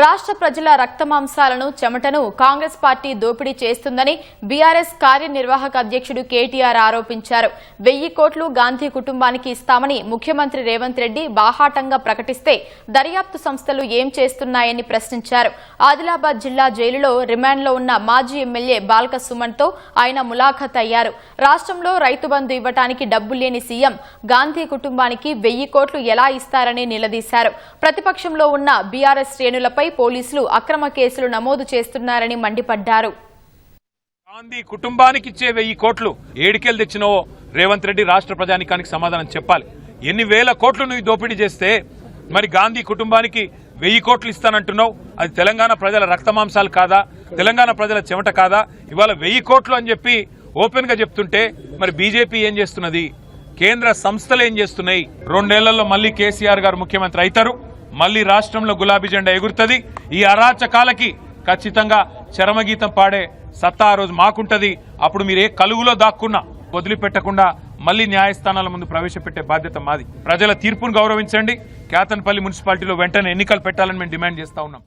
రాష్ట్ర ప్రజల రక్తమాంసాలను చెమటను కాంగ్రెస్ పార్టీ దోపిడీ చేస్తుందని బీఆర్ఎస్ కార్యనిర్వాహక అధ్యక్షుడు కేటీఆర్ ఆరోపించారు. 1000 కోట్లు గాంధీ కుటుంబానికి ఇస్తామని ముఖ్యమంత్రి రేవంత్ రెడ్డి బాహాటంగా ప్రకటిస్తే దర్యాప్తు సంస్థలు ఏం చేస్తున్నాయని ప్రశ్నించారు. ఆదిలాబాద్ జిల్లా జైలులో రిమాండ్లో ఉన్న మాజీ ఎమ్మెల్యే బాల్క సుమన్తో ఆయన ములాఖత్ అయ్యారు. రాష్ట్రంలో రైతు బంధు ఇవ్వటానికి డబ్బు లేని సీఎం గాంధీ కుటుంబానికి 1000 కోట్లు ఎలా ఇస్తారని నిలదీశారు. ప్రతిపక్షంలో ఉన్న బీఆర్ఎస్ శ్రేణులపై పోలీసులు అక్రమ కేసులు నమోదు చేస్తున్నారని మండిపడ్డారు. గాంధీ కుటుంబానికి ఇచ్చే 1000 కోట్లు ఏడికెళ్ళి తెచ్చినవో రేవంత్ రెడ్డి రాష్ట్ర ప్రజానికానికి సమాధానం చెప్పాలి. ఎన్ని వేల కోట్లు నువ్వు దోపిడీ చేస్తే మరి గాంధీ కుటుంబానికి 1000 కోట్లు ఇస్తానంటున్నావు? అది తెలంగాణ ప్రజల రక్తమాంసాలు కాదా? తెలంగాణ ప్రజల చెమట కాదా? ఇవాళ 1000 కోట్లు అని చెప్పి ఓపెన్ గా చెప్తుంటే మరి బీజేపీ ఏం చేస్తున్నది? కేంద్ర సంస్థలు ఏం చేస్తున్నాయి? 2 నెలల్లో మళ్లీ కేసీఆర్ గారు ముఖ్యమంత్రి అవుతారు. మళ్లీ రాష్ట్రంలో గులాబీ జెండా ఎగురుతుంది. ఈ అరాచకాలకి ఖచ్చితంగా చరమగీతం పాడే సత్తా ఆ రోజు మాకుంటది. అప్పుడు మీరు ఏ కలుగులో దాక్కున్నా వదిలిపెట్టకుండా మళ్లీ న్యాయస్థానాల ముందు ప్రవేశపెట్టే బాధ్యత మాది. ప్రజల తీర్పును గౌరవించండి. కేతన్పల్లి మున్సిపాలిటీలో వెంటనే ఎన్నికలు పెట్టాలని మేము డిమాండ్ చేస్తా ఉన్నాం.